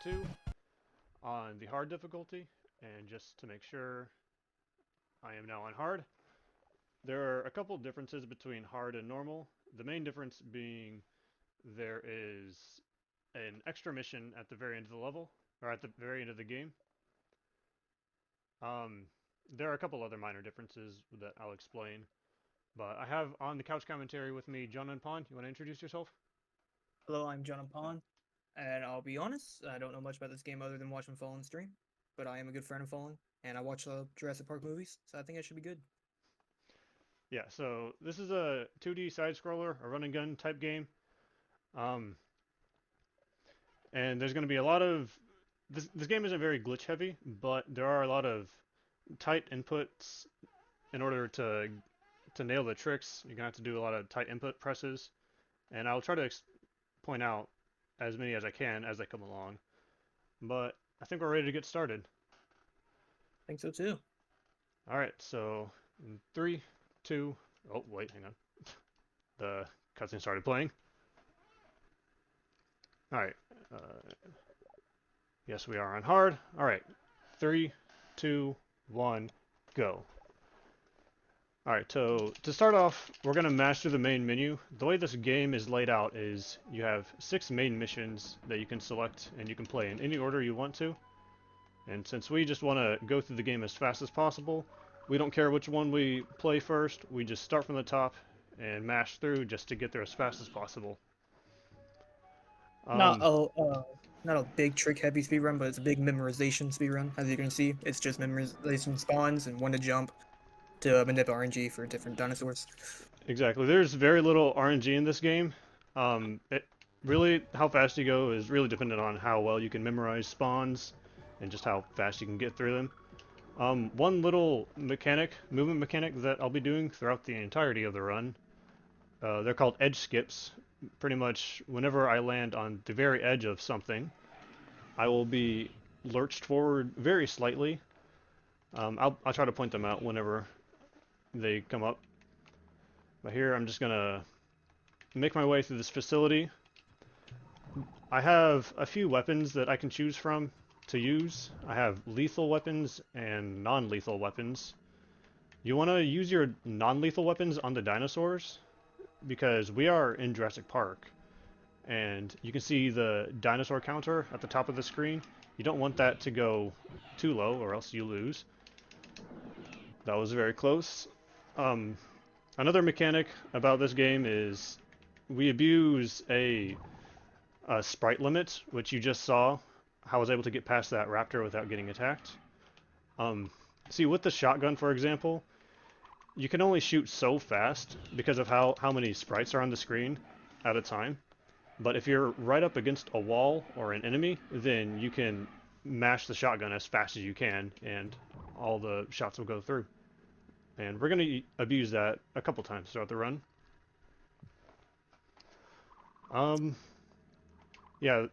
2 on the hard difficulty, and just to make sure I am now on hard. There are a couple differences between hard and normal. The main difference being there is an extra mission at the very end of the level, or at the very end of the game. Um, there are a couple other minor differences that I'll explain. But I have on the couch commentary with me John and Pond. You want to introduce yourself? Hello, I'm John Pond, and I'll be honest, I don't know much about this game other than watching Fallen stream, but I am a good friend of Fallen, and I watch the Jurassic Park movies, so I think I should be good. Yeah, so this is a 2D side-scroller, a run and gun type game. Um, and there's going to be a lot of... This game isn't very glitch heavy, but there are a lot of tight inputs in order to nail the tricks. You're going to have to do a lot of tight input presses. And I'll try to point out as many as I can as they come along. But I think we're ready to get started. I think so too. All right, so in three, two, oh wait, hang on. The cutscene started playing. All right. Yes, we are on hard. All right. Three, two, one, go. All right. So to start off, we're gonna mash through the main menu. The way this game is laid out is you have 6 main missions that you can select, and you can play in any order you want to. And since we just want to go through the game as fast as possible, we don't care which one we play first. We just start from the top and mash through just to get there as fast as possible. Not Um, a not a big trick heavy speedrun, but it's a big memorization speedrun. As you can see, it's just memorization spawns and when to jump to manip RNG for different dinosaurs. exactly. There's very little RNG in this game. Really, how fast you go is really dependent on how well you can memorize spawns and just how fast you can get through them. One little movement mechanic that I'll be doing throughout the entirety of the run, they're called edge skips. Pretty much whenever I land on the very edge of something, I will be lurched forward very slightly. I'll try to point them out whenever they come up. But here I'm just gonna make my way through this facility. I have a few weapons that I can choose from to use. I have lethal weapons and non-lethal weapons. You want to use your non-lethal weapons on the dinosaurs because we are in Jurassic Park and you can see the dinosaur counter at the top of the screen. You don't want that to go too low or else you lose. That was very close. Um, Another mechanic about this game is we abuse a sprite limit, which you just saw how I was able to get past that raptor without getting attacked. Um, See, with the shotgun, for example, you can only shoot so fast because of how many sprites are on the screen at a time. But if you're right up against a wall or an enemy, then you can mash the shotgun as fast as you can, and all the shots will go through. And we're going to abuse that a couple times throughout the run. Um, yeah,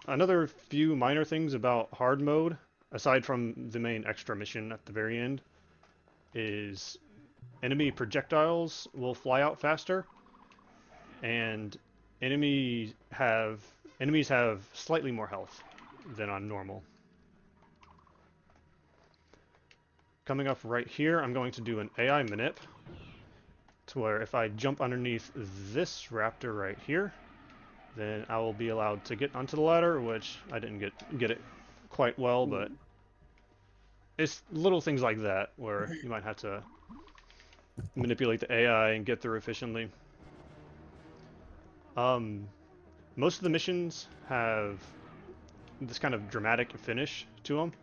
another few minor things about hard mode, aside from the main extra mission at the very end, is enemy projectiles will fly out faster, and enemies have enemies have slightly more health than on normal. Coming up right here, I'm going to do an AI manip, to where if I jump underneath this raptor right here, then I will be allowed to get onto the ladder, which I didn't get it quite well, but Ooh. it's little things like that where you might have to manipulate the AI and get through efficiently. Um, Most of the missions have this kind of dramatic finish to them.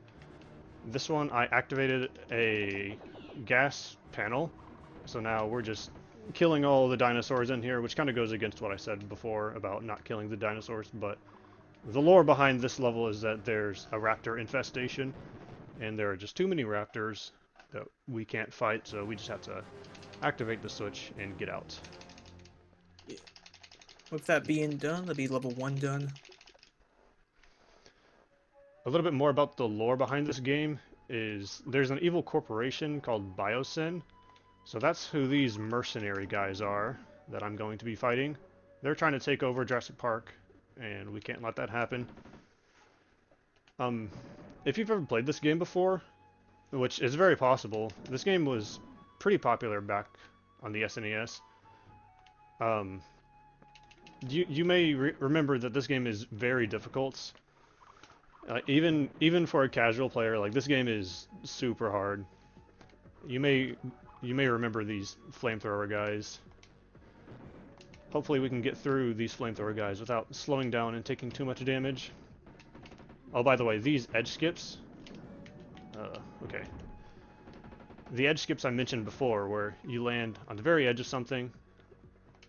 This one, I activated a gas panel, so now we're just killing all the dinosaurs in here, which kind of goes against what I said before about not killing the dinosaurs, but the lore behind this level is that there's a raptor infestation, and there are just too many raptors that we can't fight, so we just have to activate the switch and get out. Yeah. With that being done, that'll be level 1 done. A little bit more about the lore behind this game is there's an evil corporation called Biosyn. So that's who these mercenary guys are that I'm going to be fighting. They're trying to take over Jurassic Park, and we can't let that happen. Um, if you've ever played this game before, which is very possible, this game was pretty popular back on the SNES. Um, you may remember that this game is very difficult. Even for a casual player, like this game is super hard. You may you may remember these flamethrower guys. Hopefully we can get through these flamethrower guys without slowing down and taking too much damage. Oh, by the way, these edge skips. Okay. The edge skips I mentioned before, where you land on the very edge of something,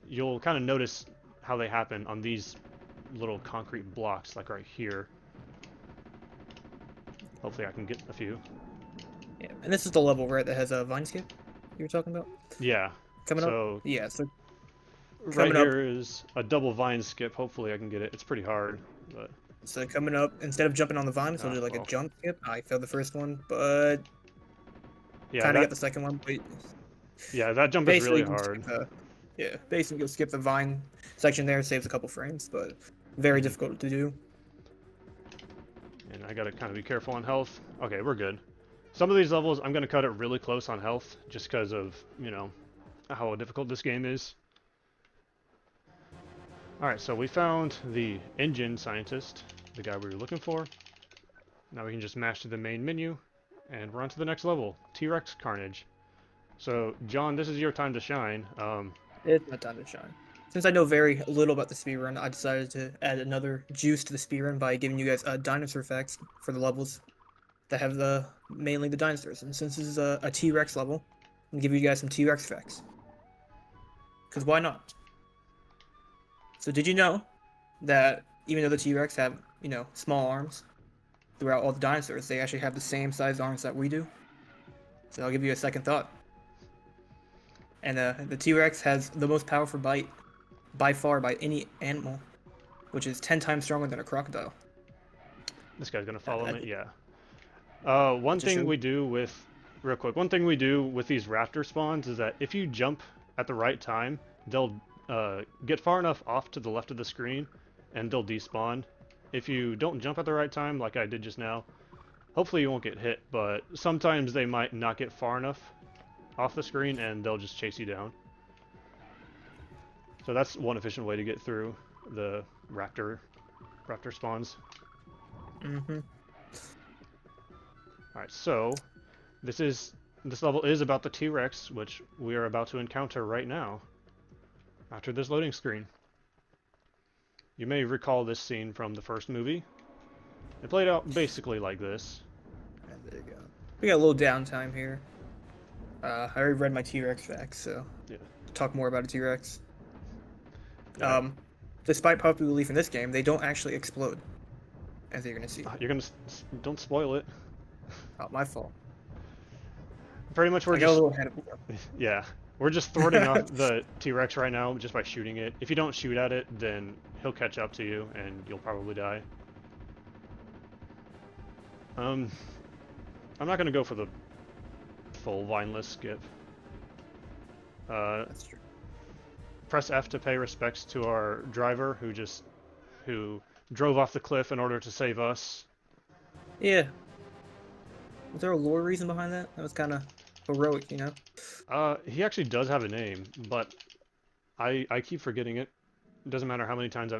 you'll kind of notice how they happen on these little concrete blocks, like right here. Hopefully I can get a few. Yeah, and this is the level, right, that has a vine skip you were talking about? Yeah. Coming up? So Yeah, so right coming up, here is a double vine skip. Hopefully I can get it. It's pretty hard, but instead of jumping on the vine, so I'll do like a well, jump skip. I failed the first one, but yeah, kind of get that the second one. But yeah, that jump is basically, really you can skip hard. the basically you'll skip the vine section there, saves a couple frames, but very difficult to do. And I gotta kind of be careful on health. Okay, we're good. Some of these levels, I'm gonna cut it really close on health, just because of, you know, how difficult this game is. Alright, so we found the engine scientist, the guy we were looking for. Now we can just mash to the main menu, and we're on to the next level, T-Rex Carnage. So, John, this is your time to shine. It's my time to shine. Since I know very little about the speedrun, I decided to add another juice to the speedrun by giving you guys dinosaur facts for the levels that have mainly the dinosaurs. And since this is a T-Rex level, I'm gonna give you guys some T-Rex facts. Because why not? So did you know that even though the T-Rex have, small arms throughout all the dinosaurs, they actually have the same size arms that we do? So I'll give you a second thought. And the T-Rex has the most powerful bite by far by any animal, which is 10 times stronger than a crocodile. This guy's gonna follow That me, yeah. One just thing shows. we do with, real quick, one thing we do with these raptor spawns is that if you jump at the right time, they'll get far enough off to the left of the screen, and they'll despawn. If you don't jump at the right time, like I did just now, hopefully you won't get hit, but sometimes they might not get far enough off the screen, and they'll just chase you down. So that's one efficient way to get through the raptor spawns. Mm-hmm. Alright, so this level is about the T-Rex, which we are about to encounter right now, after this loading screen. You may recall this scene from the first movie. It played out basically like this. And there you go. We got a little downtime here. I already read my T-Rex facts, so Yeah. talk more about a T-Rex. Yeah. Despite popular belief in this game, they don't actually explode, as you're gonna see. You're gonna don't spoil it. Oh, my fault. Pretty much I we're got a just little ahead of myself. yeah, we're just thwarting off the T-Rex right now just by shooting it. If you don't shoot at it, then he'll catch up to you and you'll probably die. I'm not gonna go for the full vineless skip. That's true. Press F to pay respects to our driver who drove off the cliff in order to save us. Yeah. Was there a lore reason behind that? That was kind of heroic, you know? He actually does have a name, but I keep forgetting it. It doesn't matter how many times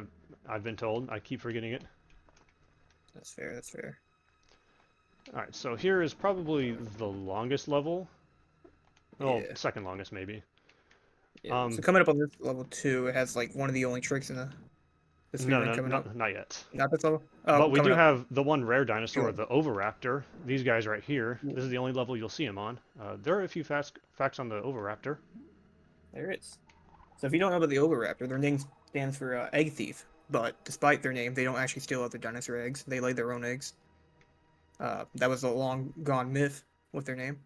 I've been told, I keep forgetting it. That's fair, that's fair. Alright, so here is probably the longest level. Well, Yeah. second longest maybe. Yeah. So coming up on this level 2, it has like one of the only tricks in the speedrun coming up. Not yet. Not this level? Oh, But we do coming up. have the one rare dinosaur, Sure. the Oviraptor. These guys right here. This is the only level you'll see him on. There are a few facts on the Oviraptor. There it is. So if you don't know about the Obscurathon, their name stands for egg thief. But despite their name, they don't actually steal other dinosaur eggs. They lay their own eggs. That was a long gone myth with their name.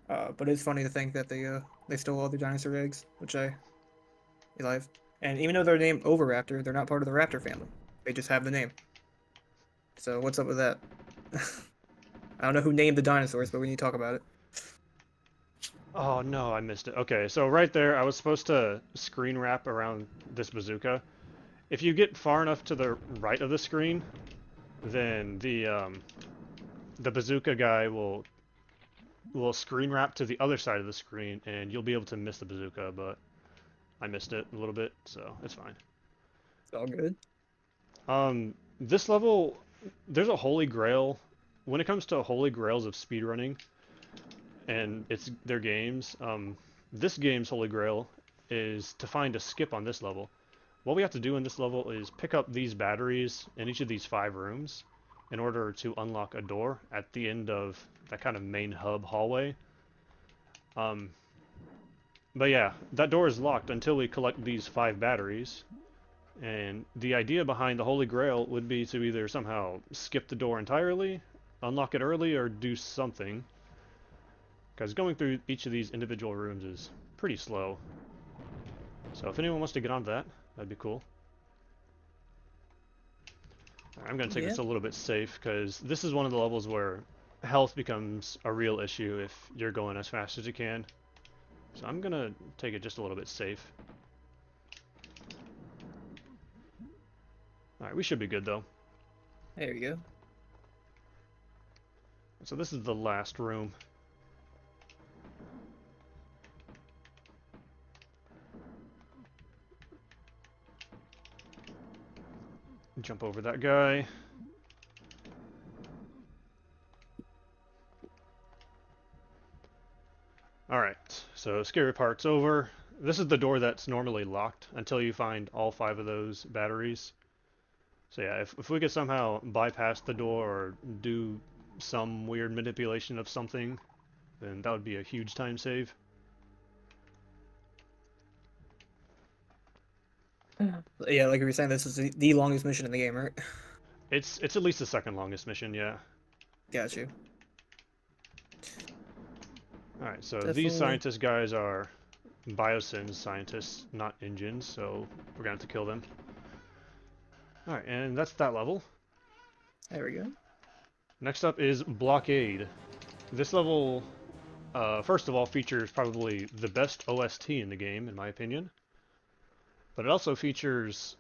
But it's funny to think that they stole other dinosaur eggs, which I love. And even though they're named Oviraptor, they're not part of the raptor family. They just have the name. So what's up with that? I don't know who named the dinosaurs, but we need to talk about it. Oh no, I missed it. Okay, so right there, I was supposed to screen wrap around this bazooka. If you get far enough to the right of the screen, then the bazooka guy will screen wrap to the other side of the screen, and you'll be able to miss the bazooka. But I missed it a little bit, so it's fine. It's all good. This level, there's a holy grail. When it comes to holy grails of speedrunning, and it's their games, this game's holy grail is to find a skip on this level. What we have to do in this level is pick up these batteries in each of these 5 rooms in order to unlock a door at the end of that kind of main hub hallway. Um, but yeah, that door is locked until we collect these 5 batteries. And the idea behind the Holy Grail would be to either somehow skip the door entirely, unlock it early, or do something. Because going through each of these individual rooms is pretty slow. So if anyone wants to get onto that, that'd be cool. I'm going to take Yeah. this a little bit safe, because this is one of the levels where health becomes a real issue if you're going as fast as you can. So I'm going to take it just a little bit safe. Alright, we should be good though. There you go. So this is the last room. Jump over that guy. Alright, so scary part's over. This is the door that's normally locked until you find all 5 of those batteries. So yeah, if we could somehow bypass the door or do some weird manipulation of something, then that would be a huge time save. Yeah, like we were saying, this is the longest mission in the game, right? It's at least the second longest mission, yeah. Got you. Alright, so these Definitely. scientist guys are biosins scientists, not engines, so we're gonna have to kill them. Alright, and that's that level. There we go. Next up is Blockade. This level, first of all, features probably the best OST in the game, in my opinion. But it also features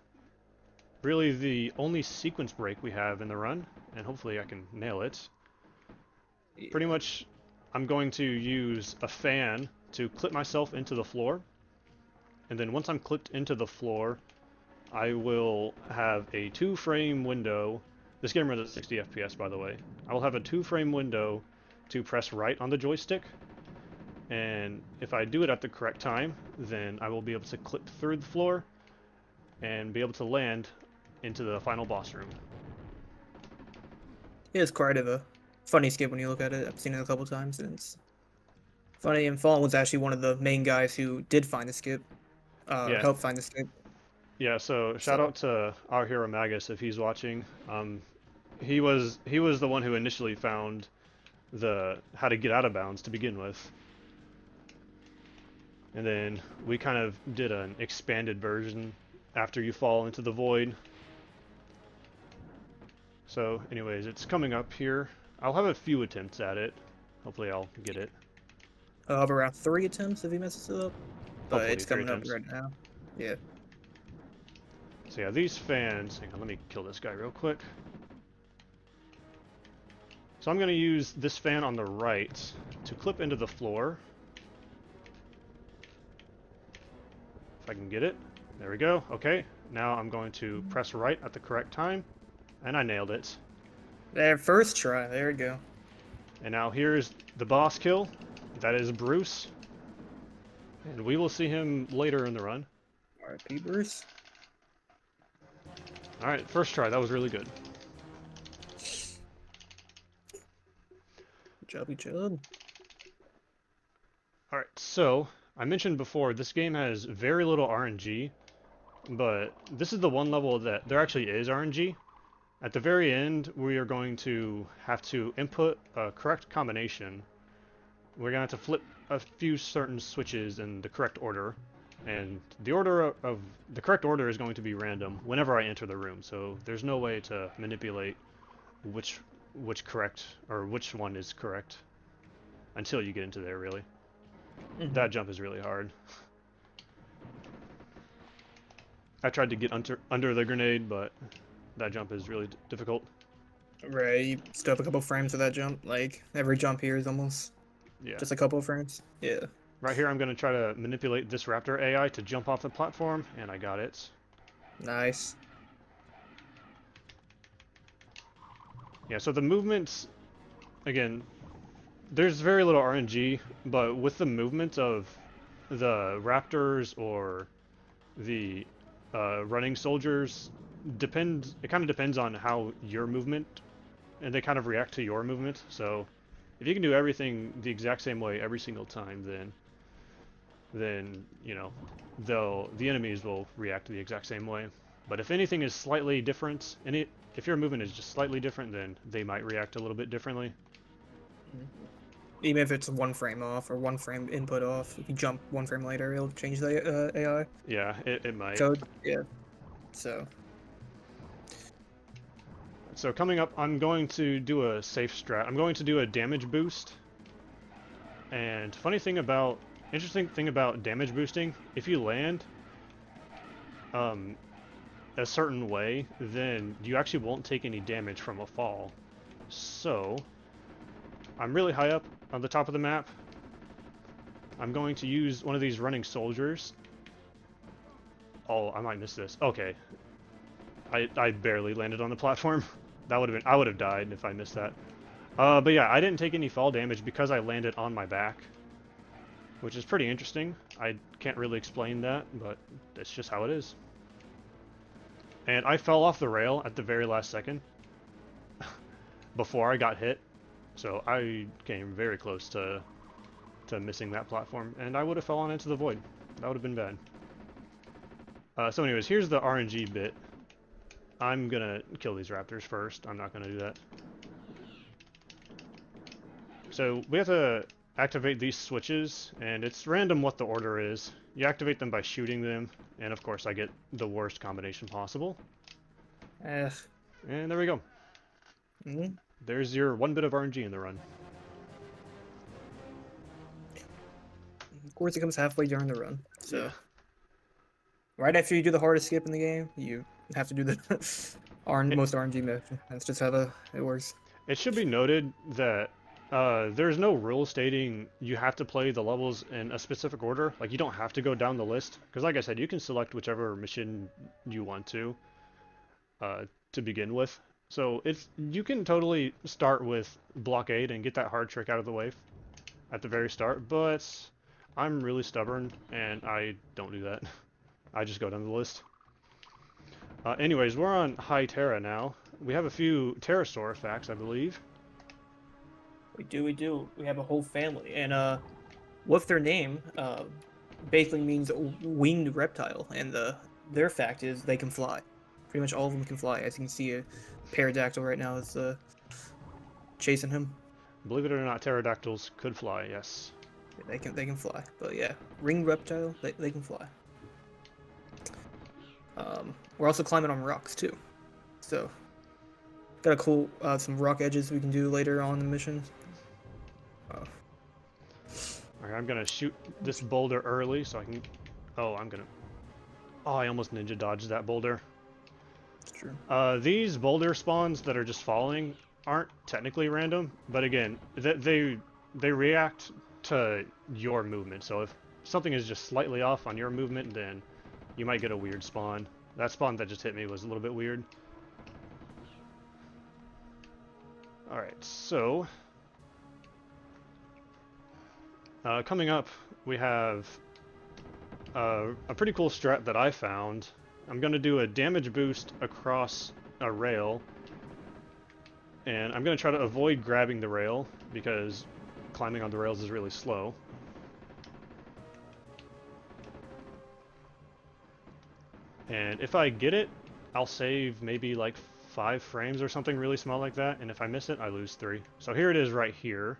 really the only sequence break we have in the run, and hopefully I can nail it. Pretty Yeah. much, I'm going to use a fan to clip myself into the floor, and then once I'm clipped into the floor, I will have a 2-frame window. This game runs at 60 FPS, by the way. I will have a 2-frame window to press right on the joystick, and if I do it at the correct time, then I will be able to clip through the floor and be able to land into the final boss room. It is quite of a funny skip when you look at it. I've seen it a couple times, and it's funny. And Fallen was actually one of the main guys who did find the skip, or Yeah, help find the skip. yeah. So shout So out to our hero Magus if he's watching. He was the one who initially found the how to get out of bounds to begin with, and then we kind of did an expanded version after you fall into the void. So, anyways, it's coming up here. I'll have a few attempts at it. Hopefully, I'll get it. I'll have around 3 attempts if he messes it up, but Hopefully, it's 3 coming up attempts. right now. Yeah. So yeah, these fans. Hang on, let me kill this guy real quick. So I'm going to use this fan on the right to clip into the floor. If I can get it. There we go. Okay, now I'm going to press right at the correct time, and I nailed it. There, first try. There we go. And now here's the boss kill. That is Bruce. And we will see him later in the run. R.I.P. Bruce. Alright, first try. That was really good. Chubby chub. Alright, so I mentioned before this game has very little RNG, but this is the one level that there actually is RNG. At the very end, we are going to have to input a correct combination. We're going to have to flip a few certain switches in the correct order, and the order of the correct order is going to be random whenever I enter the room. So there's no way to manipulate which correct or which one is correct until you get into there. Really, that jump is really hard. I tried to get under the grenade, but that jump is really difficult. Right, you still have a couple frames for that jump. Like every jump here is almost Yeah. just a couple of frames. Yeah. Right here, I'm going to try to manipulate this raptor AI to jump off the platform, and I got it. Nice. Yeah, so the movements, again, there's very little RNG, but with the movement of the raptors or the running soldiers, it kind of depends on how your movement, and they kind of react to your movement. So if you can do everything the exact same way every single time, then you know the enemies will react the exact same way. But if anything is slightly different, if your movement is just slightly different, then they might react a little bit differently. Even if it's one frame off or one frame input off, if you jump one frame later, it'll change the AI Yeah, it might. code. Yeah. So. So coming up, I'm going to do a safe strat. I'm going to do a damage boost. And interesting thing about damage boosting, if you land um, a certain way, then you actually won't take any damage from a fall. So, I'm really high up on the top of the map. I'm going to use one of these running soldiers. Oh, I might miss this. Okay. I barely landed on the platform. I would have died if I missed that. But yeah, I didn't take any fall damage because I landed on my back, which is pretty interesting. I can't really explain that, but that's just how it is. And I fell off the rail at the very last second before I got hit, so I came very close to missing that platform, and I would have fallen into the void. That would have been bad. So anyways, here's the RNG bit. I'm gonna kill these raptors first. I'm not gonna do that. So we have to activate these switches, and it's random what the order is. You activate them by shooting them, and of course I get the worst combination possible. Eh. And there we go. Mm. There's your 1 bit of RNG in the run. Of course, it comes halfway during the run. So. Yeah. Right after you do the hardest skip in the game, you have to do the most RNG mission. That's just how it works. It should be noted that there's no rule stating you have to play the levels in a specific order. Like, you don't have to go down the list. Because like I said, you can select whichever mission you want to begin with. So you can totally start with blockade and get that hard trick out of the way at the very start. But I'm really stubborn, and I don't do that. I just go down the list. Anyways, we're on High Terra now. We have a few pterosaur facts, I believe. We do. We have a whole family, and with their name, basically means winged reptile, and their fact is they can fly. Pretty much all of them can fly. As you can see, a pterodactyl right now is chasing him. Believe it or not, pterodactyls could fly, yes. Yeah, they can fly, but yeah, ringed reptile, they can fly. We're also climbing on rocks too, so got a cool some rock edges we can do later on in the mission. Alright, I'm gonna shoot this boulder early so I can... Oh, I almost ninja dodged that boulder. It's true. These boulder spawns that are just falling aren't technically random, but again, they react to your movement. So if something is just slightly off on your movement, then you might get a weird spawn. That spawn that just hit me was a little bit weird. Alright, so... coming up, we have a pretty cool strat that I found. I'm going to do a damage boost across a rail, and I'm going to try to avoid grabbing the rail, because climbing on the rails is really slow. And if I get it, I'll save maybe like 5 frames or something really small like that, and if I miss it, I lose 3. So here it is right here.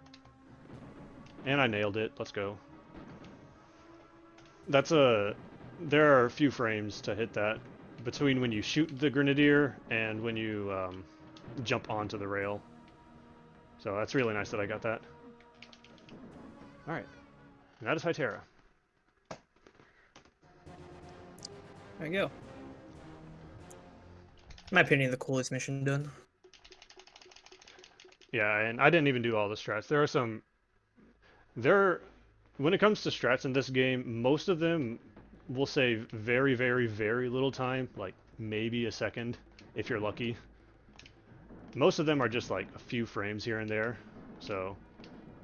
And I nailed it. Let's go. There are a few frames to hit that between when you shoot the grenadier and when you jump onto the rail. So that's really nice that I got that. Alright. And that is High Terra. There you go. In my opinion, the coolest mission done. Yeah, and I didn't even do all the strats. There are some there when it comes to strats in this game, most of them will save very, very, very little time, like maybe a second if you're lucky. Most of them are just like a few frames here and there. So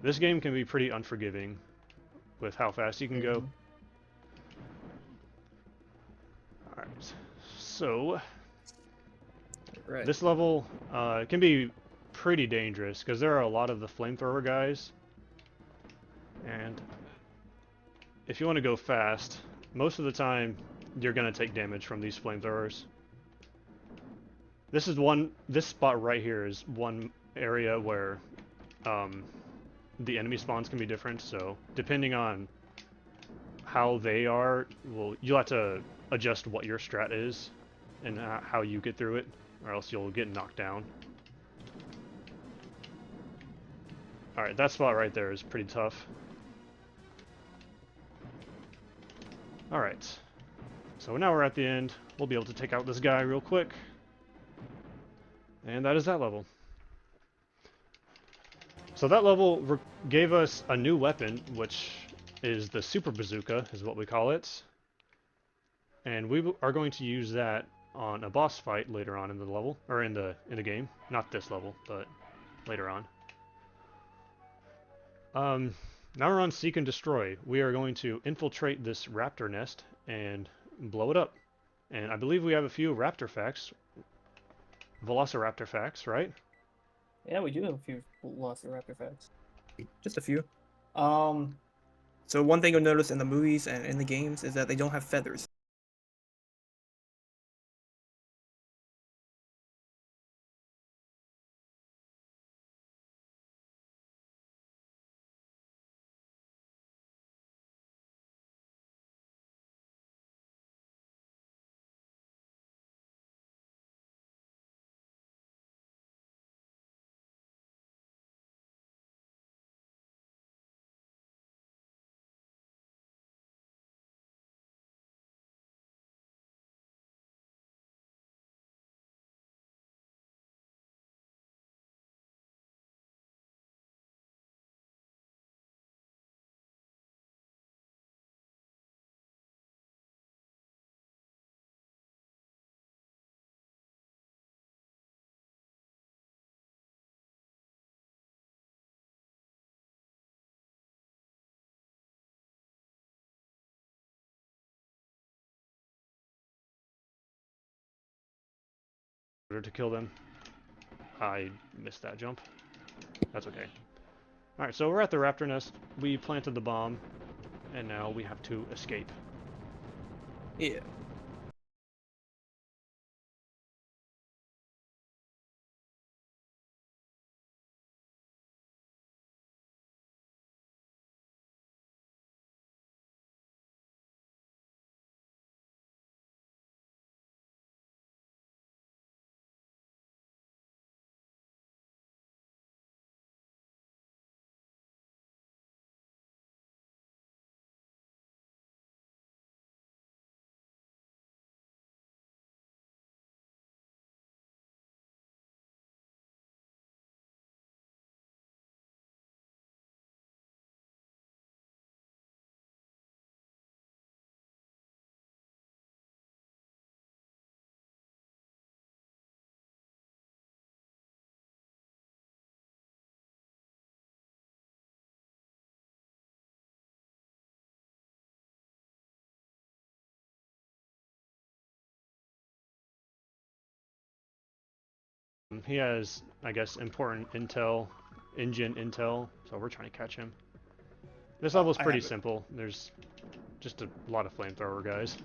this game can be pretty unforgiving with how fast you can go. Hmm. Alright, so Right. this level can be pretty dangerous because there are a lot of the flamethrower guys. And if you want to go fast, most of the time you're going to take damage from these flamethrowers. This spot right here is one area where um, the enemy spawns can be different, so depending on how they are, well, you'll have to adjust what your strat is and how you get through it, or else you'll get knocked down. Alright, that spot right there is pretty tough. Alright, so now we're at the end. We'll be able to take out this guy real quick. And that is that level. So that level gave us a new weapon, which is the Super Bazooka, is what we call it. And we are going to use that on a boss fight later on in the level, or in the game. Not this level, but later on. Now we're on Seek and Destroy. We are going to infiltrate this raptor nest and blow it up. And I believe we have a few raptor facts, Velociraptor facts, right? Yeah, we do have a few Velociraptor facts. Just a few. Um, so one thing you'll notice in the movies and in the games is that they don't have feathers. In order to kill them. I missed that jump. That's okay. Alright, so we're at the raptor nest. We planted the bomb, and now we have to escape. Yeah. He has, I guess, important intel, engine intel, so we're trying to catch him. This level is I pretty have it. simple. There's just a lot of flamethrower guys.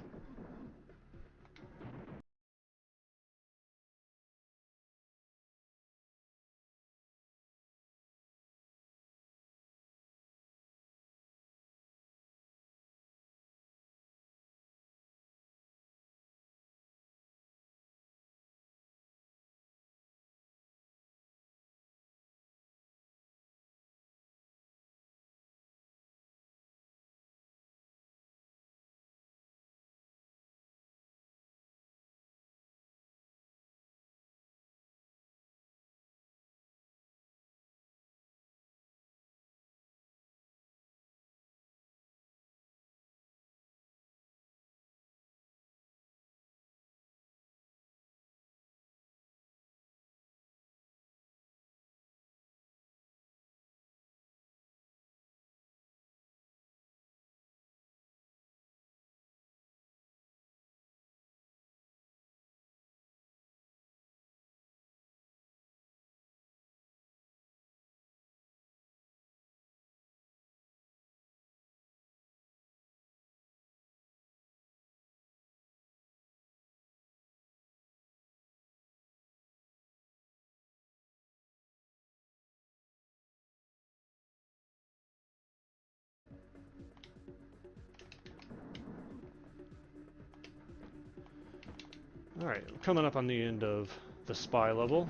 Alright, coming up on the end of the spy level.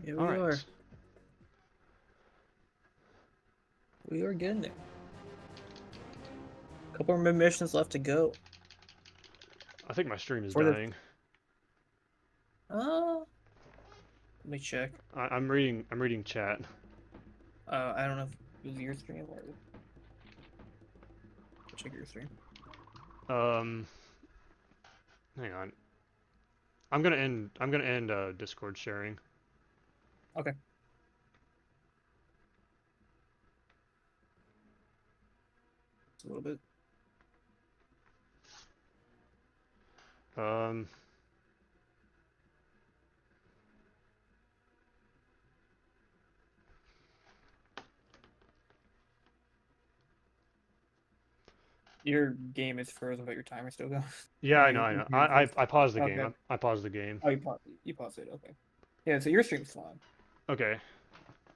Here we are. Alright. We are getting there. Couple more missions left to go. I think my stream is For the- dying. Let me check. I'm reading chat. I don't know if it was your stream or check your stream. Hang on. I'm gonna end Discord sharing. Okay. Just a little bit. Your game is frozen, but your timer's still going. Yeah, Or I know, I your know. computer's frozen. I paused the Okay. game. I paused the game. Oh, you paused it. Okay. Yeah, so your stream's fine. Okay.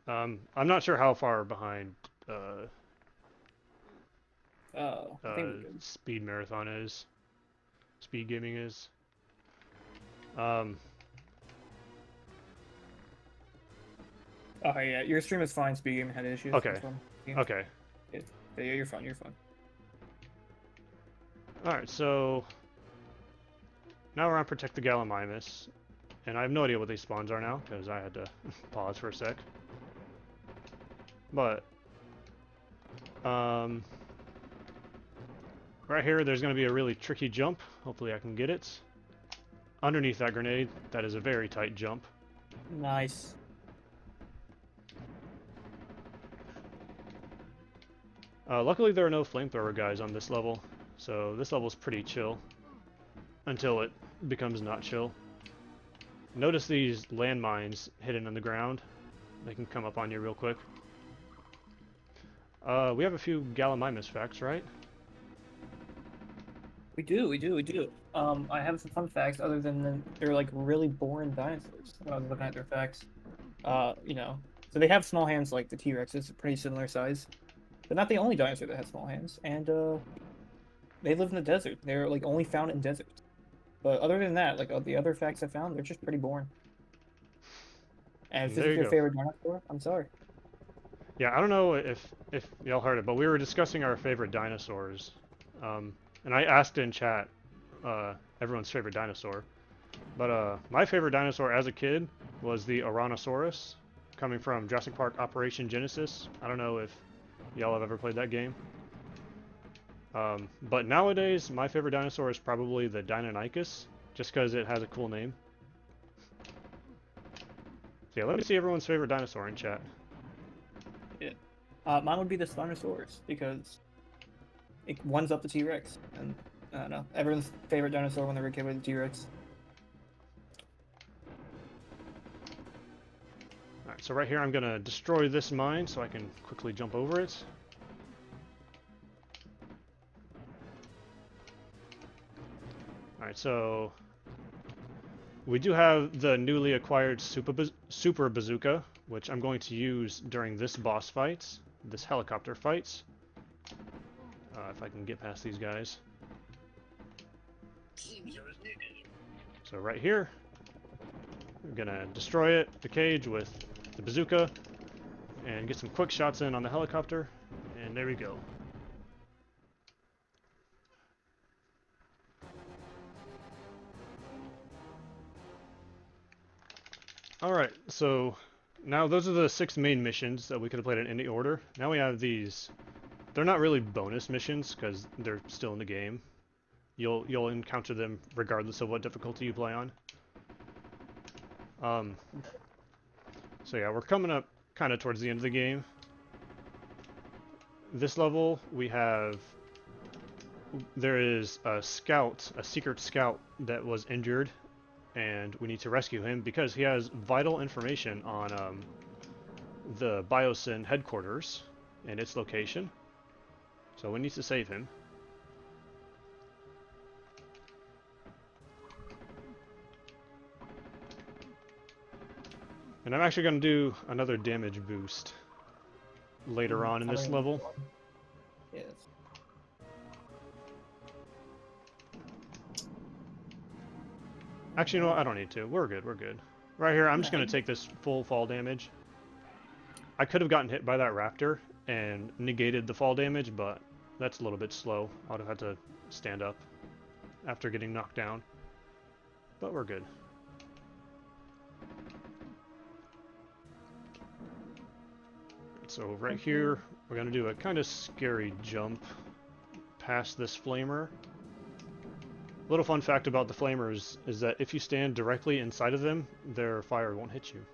I'm not sure how far behind Oh, I think we're good. Speed Marathon is. Speed Gaming is. Oh yeah, your stream is fine. Speed Gaming had issues. Okay. Okay. Yeah, you're fine. You're fine. Alright, so now we're on Protect the Gallimimus, and I have no idea what these spawns are now, because I had to pause for a sec. But, right here, there's going to be a really tricky jump. Hopefully I can get it. Underneath that grenade, that is a very tight jump. Nice. Luckily there are no flamethrower guys on this level, so this level's pretty chill. Until it becomes not chill. Notice these landmines hidden in the ground. They can come up on you real quick. We have a few Gallimimus facts, right? We do. I have some fun facts other than they're like really boring dinosaurs when I was looking at their facts. You know, so they have small hands like the T-Rex. It's a pretty similar size. They're not the only dinosaur that has small hands, and they live in the desert. They're like only found in deserts. But other than that, like the other facts I found, they're just pretty boring. And if this is your favorite dinosaur, I'm sorry. Yeah, I don't know if y'all heard it, but we were discussing our favorite dinosaurs, and I asked in chat everyone's favorite dinosaur. But my favorite dinosaur as a kid was the Ouranosaurus, coming from Jurassic Park Operation Genesis. I don't know if y'all have ever played that game. But nowadays, my favorite dinosaur is probably the Deinonychus, just because it has a cool name. So yeah, let me see everyone's favorite dinosaur in chat. Yeah. Mine would be the Spinosaurus, because it ones up the T-Rex. And I don't know, everyone's favorite dinosaur when they were a kid was the T-Rex. Alright, so right here I'm going to destroy this mine so I can quickly jump over it. Alright, so we do have the newly acquired Super Bazooka, which I'm going to use during this boss fight, this helicopter fight. If I can get past these guys. So right here, we're gonna destroy it, the cage, with the bazooka, and get some quick shots in on the helicopter, and there we go. Alright, so now those are the 6 main missions that we could have played in any order. Now we have these. They're not really bonus missions because they're still in the game. You'll encounter them regardless of what difficulty you play on. So yeah, we're coming up kind of towards the end of the game. This level there is a scout, a secret scout that was injured, and we need to rescue him because he has vital information on the Biosyn headquarters and its location. So we need to save him. And I'm actually going to do another damage boost later on in this level. Yes. Actually, you know what? I don't need to. We're good, we're good. Right here, I'm just Nah, going to take this full fall damage. I could have gotten hit by that raptor and negated the fall damage, but that's a little bit slow. I would have had to stand up after getting knocked down. But we're good. So right here, we're going to do a kind of scary jump past this flamer. Little fun fact about the flamers is that if you stand directly inside of them, their fire won't hit you.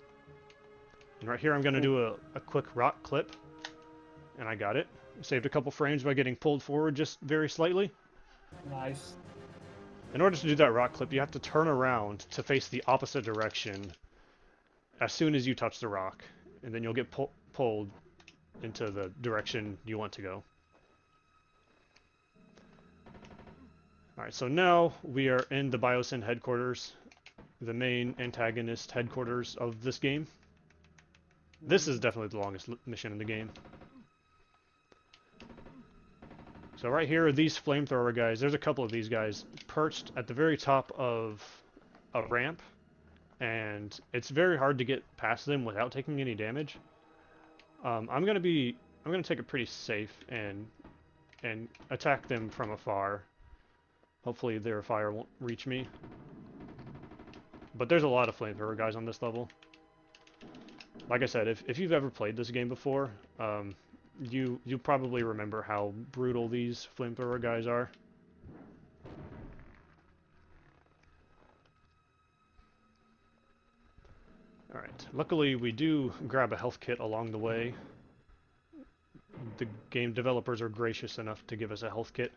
And right here I'm going to do a quick rock clip, and I got it. Saved a couple frames by getting pulled forward just very slightly. nice. In order to do that rock clip, you have to turn around to face the opposite direction as soon as you touch the rock, and then you'll get pulled into the direction you want to go. Alright, so now we are in the Biosyn headquarters, the main antagonist headquarters of this game. This is definitely the longest mission in the game. So right here are these flamethrower guys. There's a couple of these guys perched at the very top of a ramp, and it's very hard to get past them without taking any damage. I'm gonna take it pretty safe and attack them from afar. Hopefully their fire won't reach me. But there's a lot of flamethrower guys on this level. Like I said, if you've ever played this game before, you probably remember how brutal these flamethrower guys are. Alright, luckily we do grab a health kit along the way. The game developers are gracious enough to give us a health kit.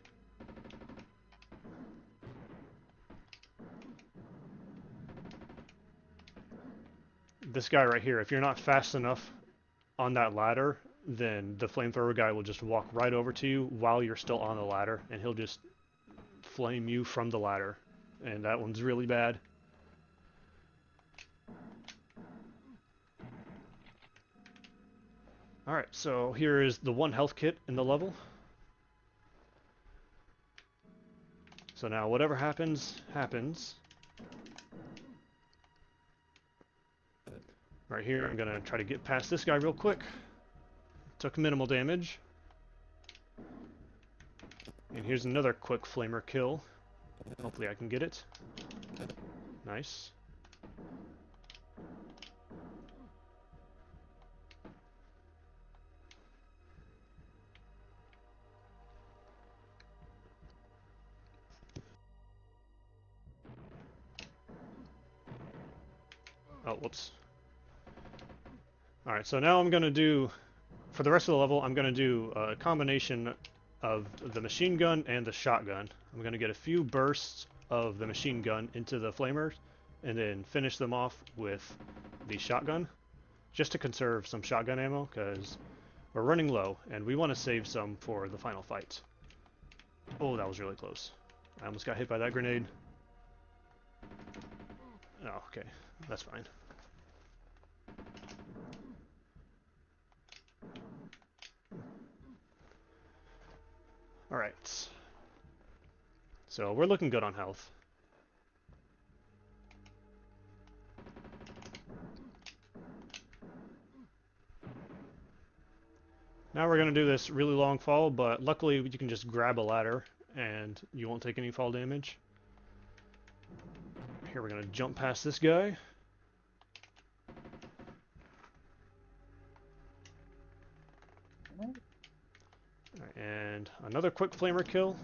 This guy right here, if you're not fast enough on that ladder, then the flamethrower guy will just walk right over to you while you're still on the ladder, and he'll just flame you from the ladder. And that one's really bad. Alright, so here is the one health kit in the level. So now whatever happens, happens. Right here, I'm gonna try to get past this guy real quick. Took minimal damage. And here's another quick flamer kill. Hopefully I can get it. Nice. Oh, whoops. Alright, so now I'm gonna do, for the rest of the level, I'm gonna do a combination of the machine gun and the shotgun. I'm gonna get a few bursts of the machine gun into the flamers, and then finish them off with the shotgun, just to conserve some shotgun ammo, because we're running low, and we want to save some for the final fight. Oh, that was really close. I almost got hit by that grenade. Oh, okay. That's fine. Alright. So, we're looking good on health. Now we're going to do this really long fall, but luckily you can just grab a ladder and you won't take any fall damage. Here we're going to jump past this guy. And another quick flamer kill.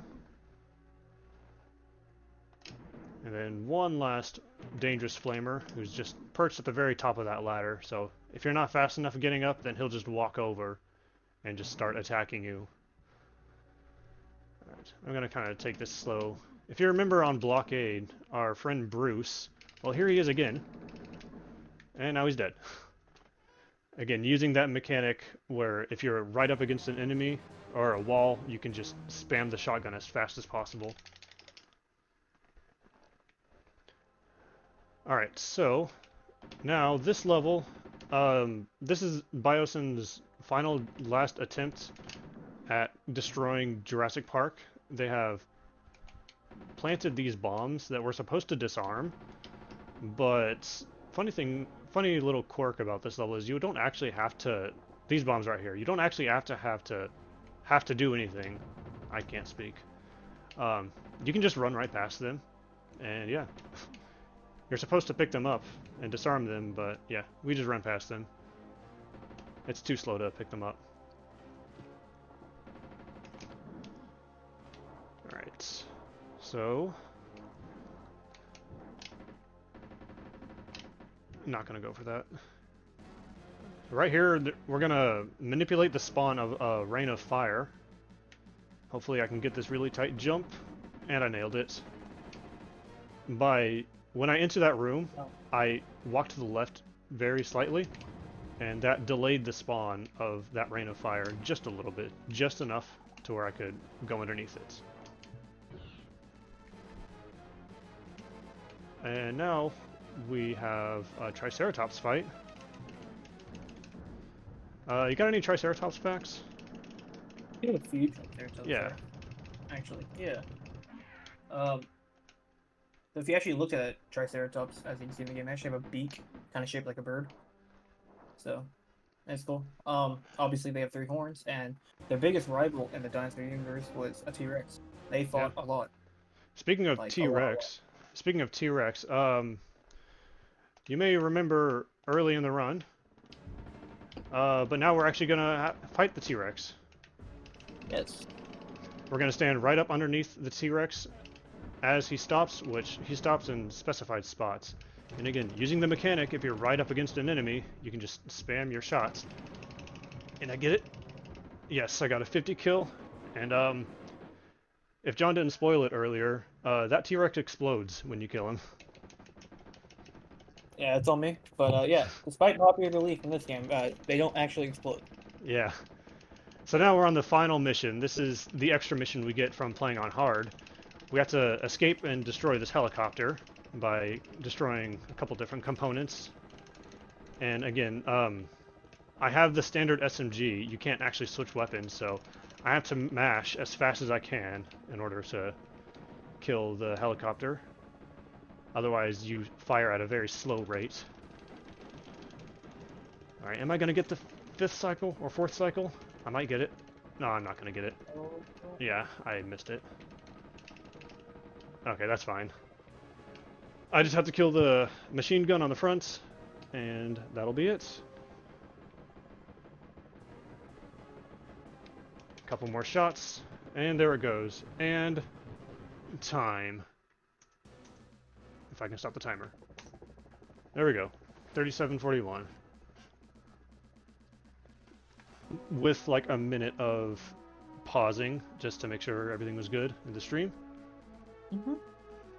And then one last dangerous flamer who's just perched at the very top of that ladder. So if you're not fast enough getting up, then he'll just walk over and just start attacking you. Alright, I'm going to kind of take this slow. If you remember on Blockade, our friend Bruce, well, here he is again. And now he's dead. Again, using that mechanic where if you're right up against an enemy or a wall, you can just spam the shotgun as fast as possible. Alright, so now this level, this is Biosyn's final last attempt at destroying Jurassic Park. They have planted these bombs that we're supposed to disarm, But funny little quirk about this level is you don't actually have to. These bombs right here, you don't actually have to do anything. I can't speak. You can just run right past them, and yeah, you're supposed to pick them up and disarm them, but yeah, we just run past them. It's too slow to pick them up. Alright, so not gonna go for that. Right here, we're gonna manipulate the spawn of a rain of fire. Hopefully I can get this really tight jump, and I nailed it. When I enter that room, I walk to the left very slightly, and that delayed the spawn of that rain of fire just a little bit, just enough to where I could go underneath it. And now we have a Triceratops fight. You got any Triceratops facts? You have a few Triceratops. Yeah. Actually, yeah. So if you actually look at a Triceratops, as you can see in the game, they actually have a beak, kind of shaped like a bird. So that's cool. Obviously they have 3 horns, and their biggest rival in the dinosaur universe was a T-Rex. They fought a lot. Speaking of Like, T-Rex, you may remember early in the run, but now we're actually gonna fight the T-Rex. Yes. We're gonna stand right up underneath the T-Rex as he stops, which he stops in specified spots. And again, using the mechanic, if you're right up against an enemy, you can just spam your shots. And I get it. Yes, I got a 50 kill. And if John didn't spoil it earlier, that T-Rex explodes when you kill him. Yeah, it's on me. But yeah, despite popular belief in this game, they don't actually explode. Yeah. So now we're on the final mission. This is the extra mission we get from playing on hard. We have to escape and destroy this helicopter by destroying a couple different components. And again, I have the standard SMG. You can't actually switch weapons, so I have to mash as fast as I can in order to kill the helicopter. Otherwise, you fire at a very slow rate. Alright, am I going to get the 5th cycle or 4th cycle? I might get it. No, I'm not going to get it. Yeah, I missed it. Okay, that's fine. I just have to kill the machine gun on the front, and that'll be it. Couple more shots, and there it goes. And time. If I can stop the timer. There we go. 37:41. With like a minute of pausing just to make sure everything was good in the stream.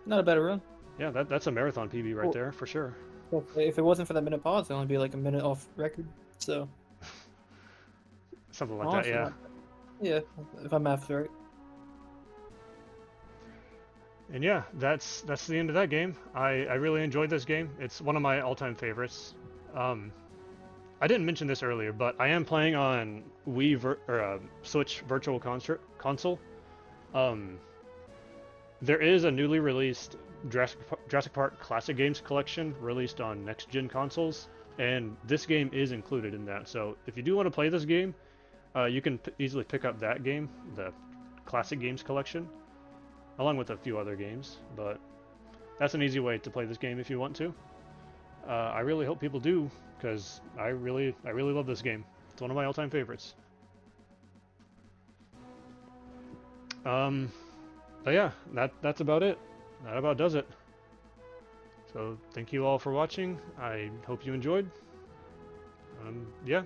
Not a bad run. Yeah, that's a marathon PB right there for sure. Well, if it wasn't for that minute pause, it'd only be like a minute off record. So something like that, yeah. Yeah, if I'm math right. And yeah, that's the end of that game. I really enjoyed this game. It's one of my all-time favorites. I didn't mention this earlier, but I am playing on Switch Virtual Console. There is a newly released Jurassic Park Classic Games collection released on next-gen consoles, and this game is included in that. So if you do want to play this game, you can easily pick up that game, the Classic Games collection, along with a few other games. But that's an easy way to play this game if you want to. I really hope people do, because I really love this game. It's one of my all-time favorites. But yeah, that's about it. That about does it. So thank you all for watching. I hope you enjoyed. Yeah.